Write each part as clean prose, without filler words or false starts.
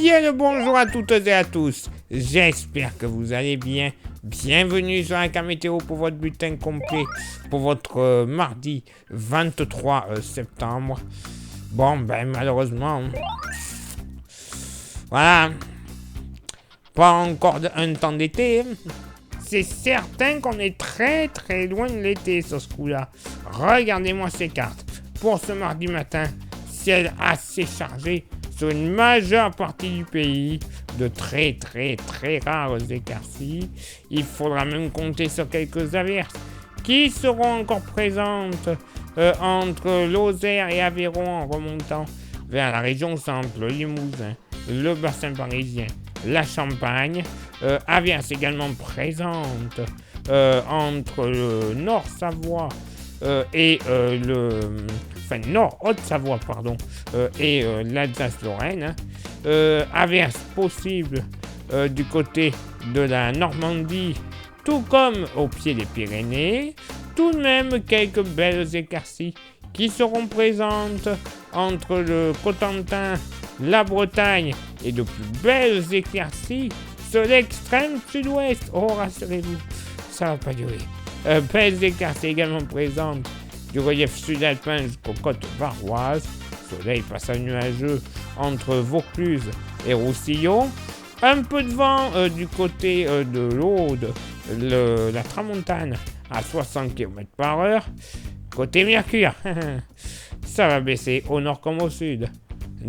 Bien le bonjour à toutes et à tous. J'espère que vous allez bien. Bienvenue sur la météo pour votre bulletin complet pour votre mardi 23 septembre. Bon, ben malheureusement, voilà, pas encore un temps d'été. C'est certain qu'on est très très loin de l'été sur ce coup-là. Regardez-moi ces cartes. Pour ce mardi matin, ciel assez chargé sur une majeure partie du pays, de très très très rares éclaircies. Il faudra même compter sur quelques averses qui seront encore présentes entre Lozère et Aveyron en remontant vers la région centre, le Limousin, le bassin parisien, la Champagne. Averses également présentes entre le Nord-Savoie et Nord-Haute-Savoie, et l'Alsace-Lorraine. Averses possibles du côté de la Normandie, tout comme au pied des Pyrénées. Tout de même quelques belles éclaircies qui seront présentes entre le Cotentin, la Bretagne et de plus belles éclaircies sur l'extrême sud-ouest. Oh, rassurez-vous, ça va pas durer. Belles éclaircies également présentes du relief sud-alpin jusqu'aux côtes varoises. Soleil passage nuageux entre Vaucluse et Roussillon. Un peu de vent du côté de l'Aude, la Tramontane à 60 km/h. Côté Mercure, ça va baisser au nord comme au sud.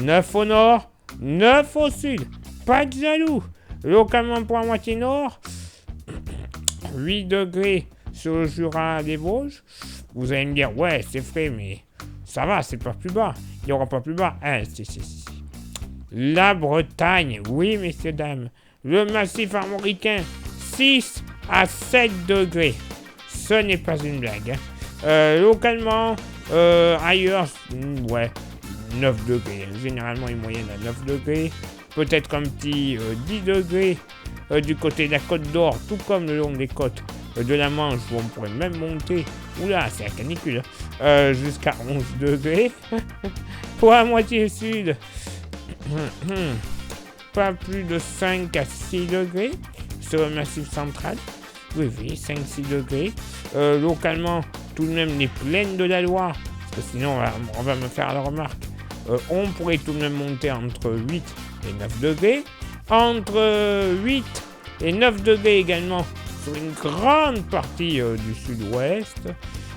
9 au nord, 9 au sud. Pas de jaloux. Localement pour la moitié nord, 8 degrés sur le Jura des Vosges. Vous allez me dire, ouais, c'est frais, mais ça va, c'est pas plus bas. Il n'y aura pas plus bas. Si. La Bretagne, oui, messieurs, dames. Le massif armoricain, 6 à 7 degrés. Ce n'est pas une blague. Localement, ailleurs, 9 degrés. Généralement, une moyenne à 9 degrés. Peut-être un petit 10 degrés du côté de la Côte d'Or, tout comme le long des côtes de la Manche, où on pourrait même monter, oula, c'est la canicule, jusqu'à 11 degrés. Pour la moitié sud, pas plus de 5 à 6 degrés sur le massif central. Oui, 5-6 degrés. Localement, tout de même les plaines de la Loire, parce que sinon on va me faire la remarque. On pourrait tout de même monter entre 8 et 9 degrés. Entre 8 et 9 degrés également sur une grande partie du sud-ouest.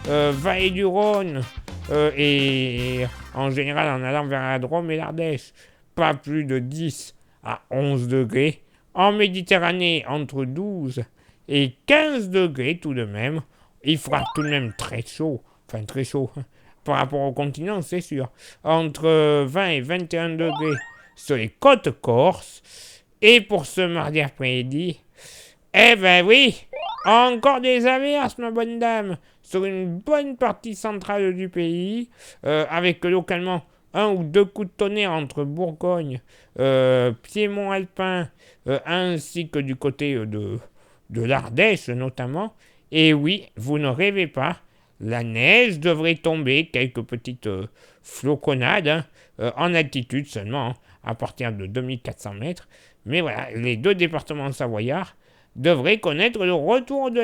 Vallée du Rhône et en général en allant vers la Drôme et l'Ardèche, pas plus de 10 à 11 degrés. En Méditerranée, entre 12 et 15 degrés tout de même. Il fera tout de même très chaud, par rapport au continent, c'est sûr. Entre 20 et 21 degrés sur les côtes corses. Et pour ce mardi après-midi, eh ben oui, encore des averses, ma bonne dame, sur une bonne partie centrale du pays, avec localement 1 ou 2 coups de tonnerre entre Bourgogne, Piémont alpin, ainsi que du côté de l'Ardèche notamment. Et oui, vous ne rêvez pas, la neige devrait tomber, quelques petites floconnades, en altitude seulement, à partir de 2400 mètres. Mais voilà, les deux départements savoyards devraient connaître le retour de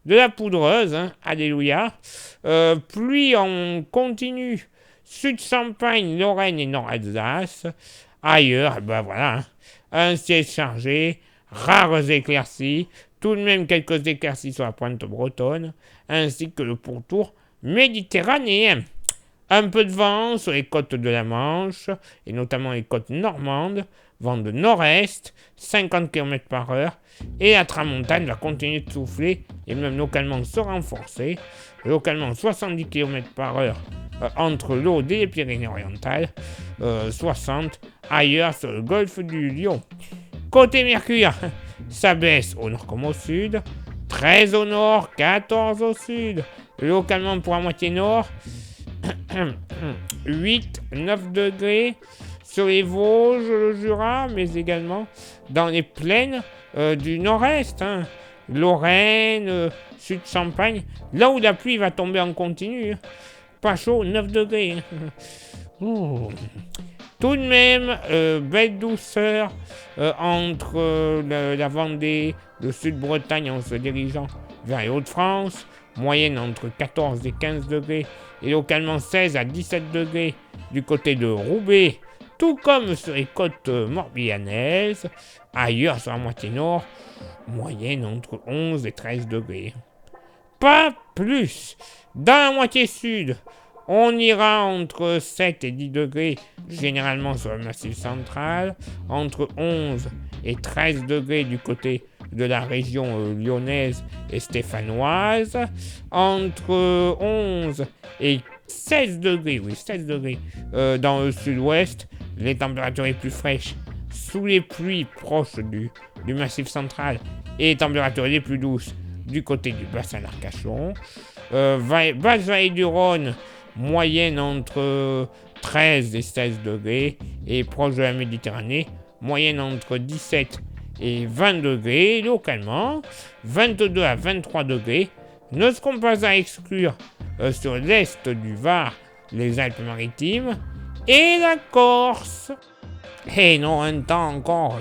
la poudreuse, alléluia. Pluie en continu, Sud-Champagne, Lorraine et Nord-Alsace. Ailleurs, un ciel chargé, rares éclaircies, tout de même quelques éclaircies sur la pointe bretonne, ainsi que le pourtour méditerranéen. Un peu de vent sur les côtes de la Manche, et notamment les côtes normandes, vent de nord-est, 50 km/h, et la tramontane va continuer de souffler, et même localement se renforcer, localement 70 km/h entre l'Aude et les Pyrénées-Orientales, 60 ailleurs sur le golfe du Lion. Côté Mercure, ça baisse au nord comme au sud, 13 au nord, 14 au sud, localement pour la moitié nord, 8-9 degrés sur les Vosges, le Jura, mais également dans les plaines du nord-est, Lorraine, Sud-Champagne, là où la pluie va tomber en continu. Pas chaud, 9 degrés. Tout de même, belle douceur entre la Vendée, le Sud-Bretagne en se dirigeant vers les Hauts-de-France, moyenne entre 14 et 15 degrés, et localement 16 à 17 degrés du côté de Roubaix, tout comme sur les côtes morbihanaises. Ailleurs, sur la moitié nord, moyenne entre 11 et 13 degrés. Pas plus. Dans la moitié sud, on ira entre 7 et 10 degrés, généralement sur le massif central, entre 11 et 13 degrés du côté de la région lyonnaise et stéphanoise, entre 11 et 16 degrés, dans le sud-ouest, les températures les plus fraîches sous les pluies proches du massif central et les températures les plus douces du côté du bassin d'Arcachon. Basse vallée du Rhône, moyenne entre 13 et 16 degrés, et proche de la Méditerranée, moyenne entre 17 et 20 degrés, localement 22 à 23 degrés. Ne seront pas à exclure sur l'est du Var, les Alpes-Maritimes et la Corse. Et non, un temps encore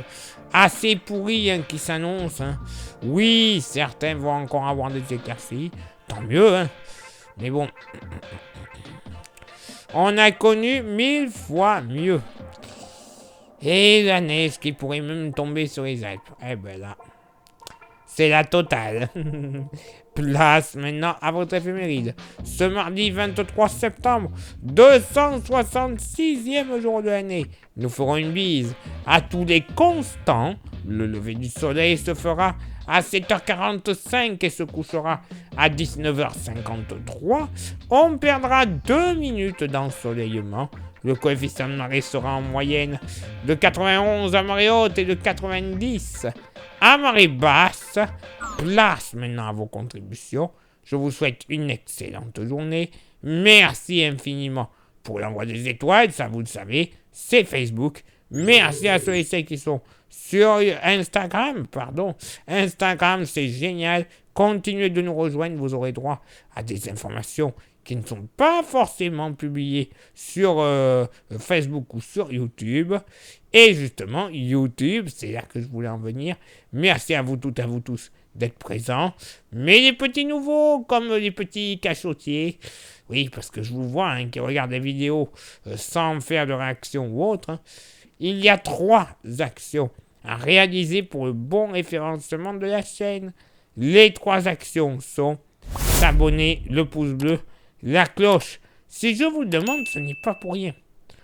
assez pourri qui s'annonce. Oui, certains vont encore avoir des éclaircies, tant mieux. Mais bon, on a connu 1000 fois mieux. Et la neige qui pourrait même tomber sur les Alpes. Eh ben là, c'est la totale. Place maintenant à votre éphéméride. Ce mardi 23 septembre, 266e jour de l'année, nous ferons une bise à tous les constants. Le lever du soleil se fera à 7h45 et se couchera à 19h53. On perdra 2 minutes d'ensoleillement. Le coefficient de marée sera en moyenne de 91 à marée haute et de 90 à marée basse. Place maintenant à vos contributions. Je vous souhaite une excellente journée. Merci infiniment pour l'envoi des étoiles. Ça, vous le savez, c'est Facebook. Merci à ceux et celles qui sont sur Instagram. Instagram, c'est génial. Continuez de nous rejoindre. Vous aurez droit à des informations qui ne sont pas forcément publiées sur Facebook ou sur YouTube. Et justement, YouTube, c'est là que je voulais en venir. Merci à vous toutes, à vous tous d'être présents. Mais les petits nouveaux, comme les petits cachotiers, oui, parce que je vous vois qui regardent des vidéos sans faire de réaction ou autre, il y a 3 actions à réaliser pour le bon référencement de la chaîne. Les 3 actions sont s'abonner, le pouce bleu, la cloche. Si je vous le demande, ce n'est pas pour rien.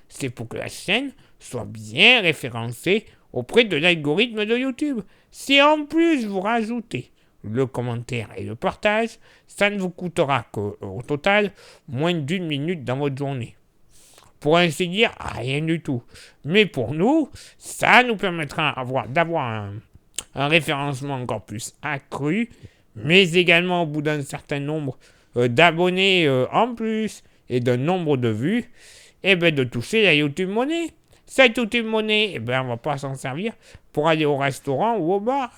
C'est pour que la chaîne soit bien référencée auprès de l'algorithme de YouTube. Si en plus vous rajoutez le commentaire et le partage, ça ne vous coûtera qu'au total moins d'1 minute dans votre journée. Pour ainsi dire, rien du tout. Mais pour nous, ça nous permettra d'avoir un référencement encore plus accru, mais également au bout d'un certain nombre d'abonnés en plus et d'un nombre de vues, et de toucher la YouTube Money. Cette YouTube Money, on va pas s'en servir pour aller au restaurant ou au bar.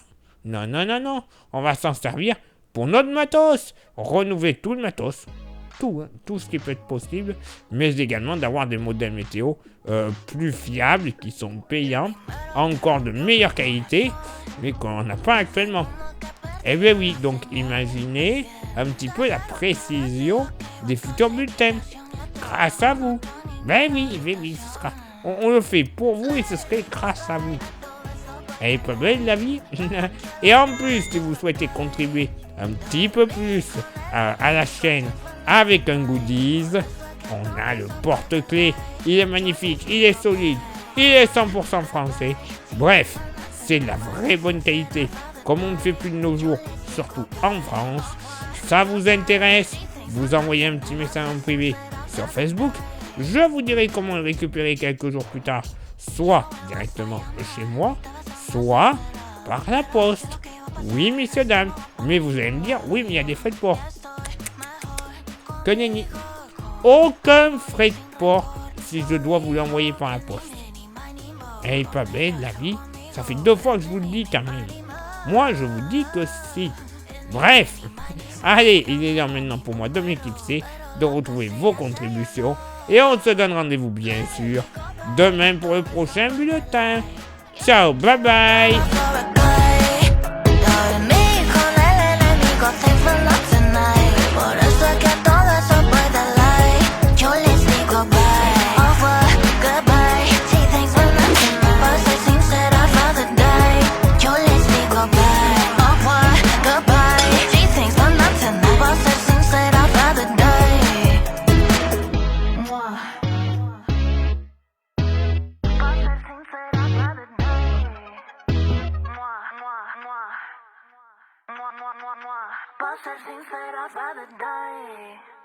Non. On va s'en servir pour notre matos. Renouveler tout le matos. Tout ce qui peut être possible. Mais également d'avoir des modèles météo plus fiables, qui sont payants, encore de meilleure qualité, mais qu'on n'a pas actuellement. Oui, donc imaginez un petit peu la précision des futurs bulletins. Grâce à vous. Oui, ce sera... On le fait pour vous et ce serait grâce à vous. Elle est pas belle la vie. Et en plus, si vous souhaitez contribuer un petit peu plus à la chaîne avec un goodies, on a le porte-clés. Il est magnifique, il est solide, il est 100% français. Bref, c'est de la vraie bonne qualité, comme on ne fait plus de nos jours, surtout en France. Ça vous intéresse? Vous envoyez un petit message en privé sur Facebook. Je vous dirai comment le récupérer quelques jours plus tard, soit directement chez moi, soit par la poste. Oui, messieurs, dames. Mais vous allez me dire, oui, mais il y a des frais de port. Que nenni. Aucun frais de port si je dois vous l'envoyer par la poste. Elle est pas belle, la vie. Ça fait 2 fois que je vous le dis quand même. Moi, je vous dis que si. Bref, Allez, il est l'heure maintenant pour moi de m'éclipser, de retrouver vos contributions. Et on se donne rendez-vous bien sûr demain pour le prochain bulletin. Ciao, bye bye. Boss said things that I'd rather die.